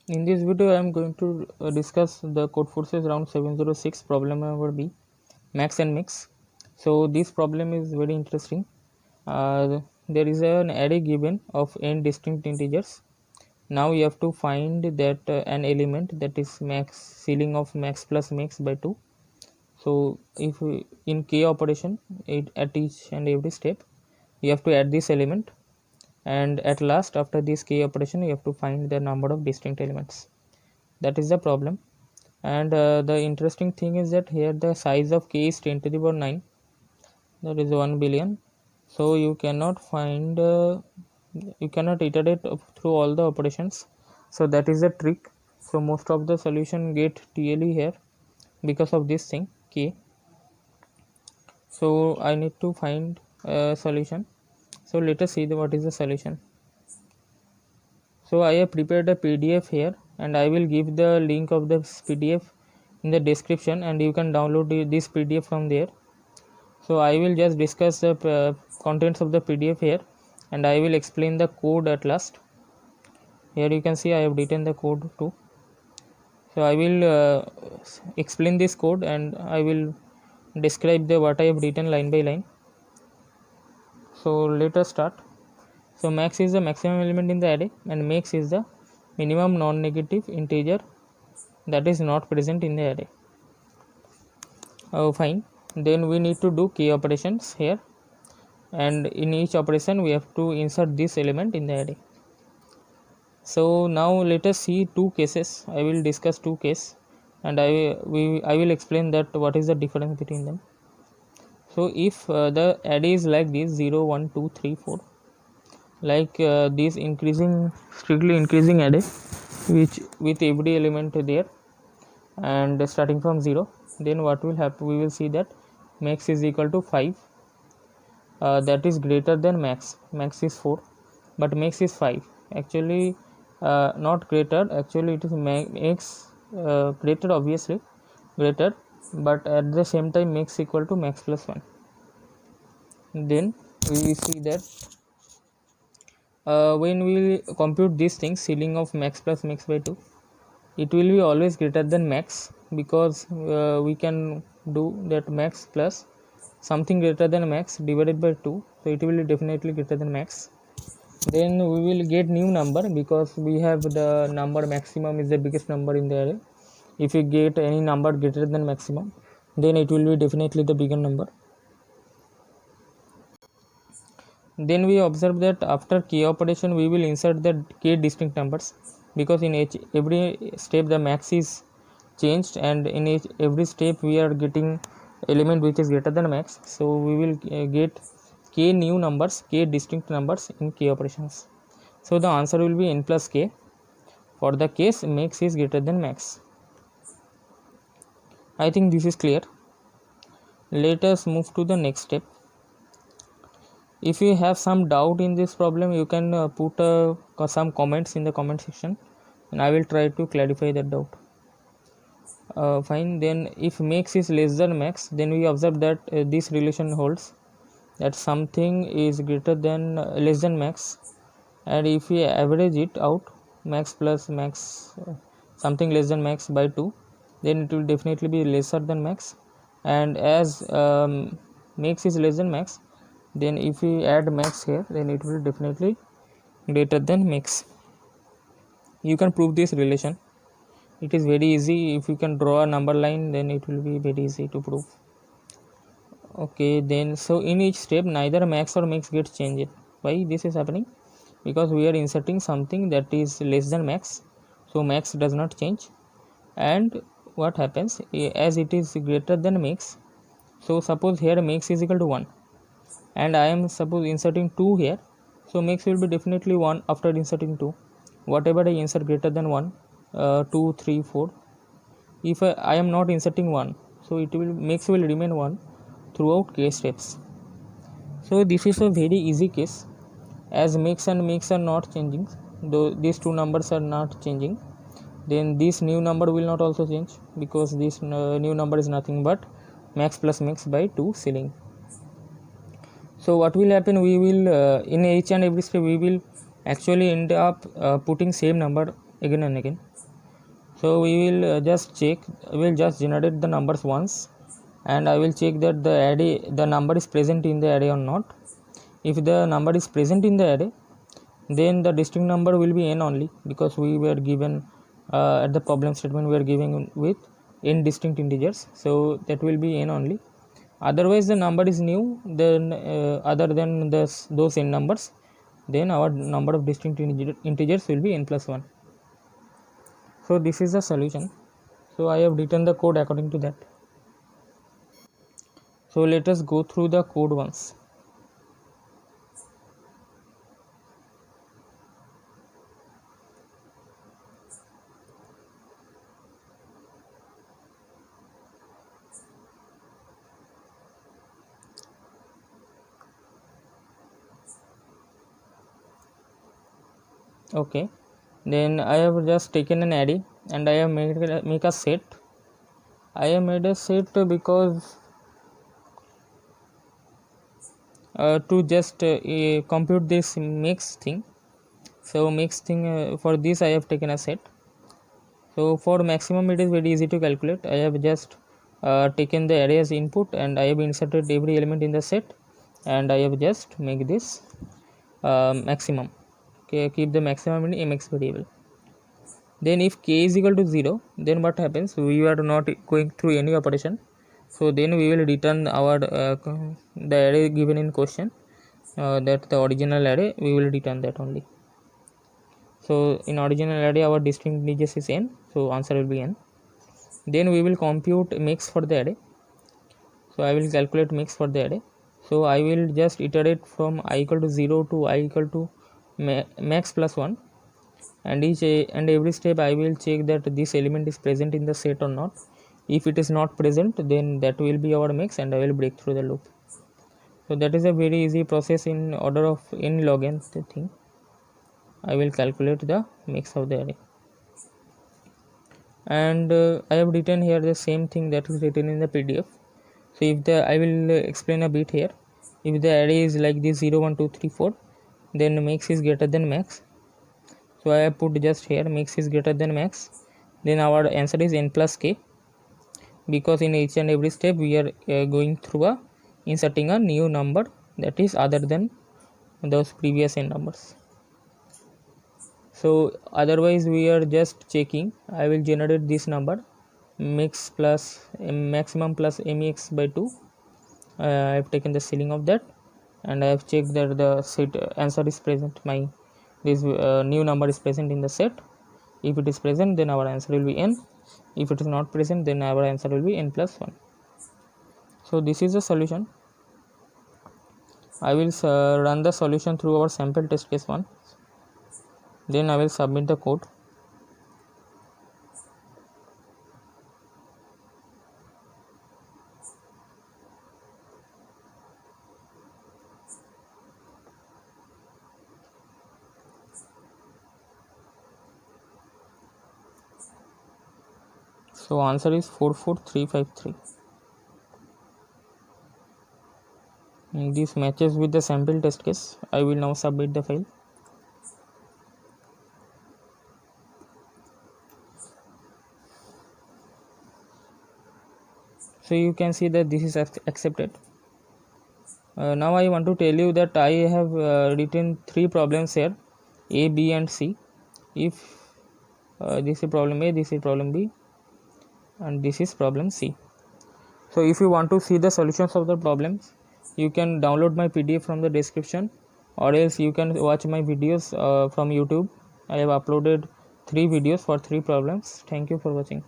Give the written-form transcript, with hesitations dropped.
In this video, I am going to discuss the code forces round 706 problem number B, max and mix. So this problem is very interesting. There is an array given of n distinct integers. Now you have to find that an element that is max ceiling of max plus max by 2. So if in k operation at each and every step you have to add this element, and at last after this k operation you have to find the number of distinct elements. That is the problem. And the interesting thing is that here the size of k is 10 to the power 9, that is 1 billion. So you cannot find you cannot iterate through all the operations. So that is the trick. So most of the solution get TLE here because of this thing k. So I need to find a solution. So let us see what is the solution. So I have prepared a PDF here, and I will give the link of the PDF in the description, and you can download this PDF from there. So I will just discuss the contents of the PDF here, and I will explain the code at last. Here you can see I have written the code too. So I will explain this code, and I will describe the what I have written line by line. So let us start. So max is the maximum element in the array, and mix is the minimum non-negative integer that is not present in the array. Fine. Then we need to do k operations here, and in each operation we have to insert this element in the array. So now let us see two cases. I will discuss two cases, and I will explain that what is the difference between them. So if the array is like this 0 1 2 3 4, like this strictly increasing array which with every element there and starting from 0, then what will happen, we will see that max is equal to 5, that is greater than max. Max is 4 but max is 5, actually not greater, actually it is max greater, obviously greater, but at the same time max equal to max plus 1. Then we will see that when we compute these things, ceiling of max plus max by 2, it will be always greater than max, because we can do that max plus something greater than max divided by 2, so it will be definitely greater than max. Then we will get new number, because we have the number maximum is the biggest number in the array. If you get any number greater than maximum, then it will be definitely the bigger number. Then we observe that after k operation we will insert the k distinct numbers, because in every step the max is changed, and in every step we are getting element which is greater than max. So we will get k new numbers, k distinct numbers in k operations. So the answer will be n plus k for the case max is greater than max. I think this is clear. Let us move to the next step. If you have some doubt in this problem, you can put some comments in the comment section, and I will try to clarify that doubt. Fine. Then if max is less than max, then we observe that this relation holds, that something is greater than less than max, and if we average it out, max plus max something less than max by 2, then it will definitely be lesser than max. And as max is less than max, then if we add max here, then it will definitely greater than max. You can prove this relation. It is very easy. If you can draw a number line, then it will be very easy to prove. Okay, then so in each step neither max or mix gets changed. Why this is happening? Because we are inserting something that is less than max, so max does not change. And what happens, as it is greater than max, so suppose here max is equal to 1, and I am suppose inserting 2 here, so max will be definitely 1 after inserting 2. Whatever I insert greater than 1, 2 3 4, if I am not inserting 1, so it will max will remain 1 throughout k steps. So this is a very easy case, as max and mix are not changing, though these two numbers are not changing, then this new number will not also change, because this new number is nothing but max plus mix by 2 ceiling. So what will happen, we will in each and every step we will actually end up putting same number again and again. So we will just check, we will just generate the numbers once, and I will check that the number is present in the array or not. If the number is present in the array, then the distinct number will be n only, because we were given at the problem statement we are giving with n distinct integers, so that will be n only. Otherwise the number is new, then other than those n numbers, then our number of distinct integers will be n plus 1. So this is the solution. So I have written the code according to that. So let us go through the code once. Okay, then I have just taken an array and I have make a set. I have made a set because to just compute this mix thing. So mix thing, for this I have taken a set. So for maximum it is very easy to calculate. I have just taken the array as input and I have inserted every element in the set, and I have just make this maximum. Okay, keep the maximum in mx variable. Then if k is equal to 0, then what happens? We are not going through any operation, so then we will return our the array given in question, that the original array, we will return that only. So in original array our distinct integers is n, so answer will be n. Then we will compute mix for the array. So I will calculate mix for the array. So I will just iterate from I equal to 0 to I equal to max plus 1, and every step I will check that this element is present in the set or not. If it is not present, then that will be our mix and I will break through the loop. So that is a very easy process in order of n log n thing. I will calculate the mix of the array, and I have written here the same thing that is written in the PDF. So if I will explain a bit here. If the array is like this 0 1 2 3 4, then mix is greater than max. So I have put just here mix is greater than max, then our answer is n plus k, because in each and every step we are going through inserting a new number that is other than those previous n numbers. So otherwise we are just checking. I will generate this number mix plus maximum plus mx by 2. I have taken the ceiling of that, and I have checked that the set answer is present. This new number is present in the set. If it is present, then our answer will be n. If it is not present, then our answer will be n plus 1. So this is the solution. I will run the solution through our sample test case 1. Then I will submit the code. So answer is 44353. This matches with the sample test case. I will now submit the file. So you can see that this is accepted. Now I want to tell you that I have written 3 problems here, A, B and C. If this is problem A, this is problem B, and this is problem C. So if you want to see the solutions of the problems, you can download my PDF from the description, or else you can watch my videos from YouTube. I have uploaded 3 videos for 3 problems. Thank you for watching.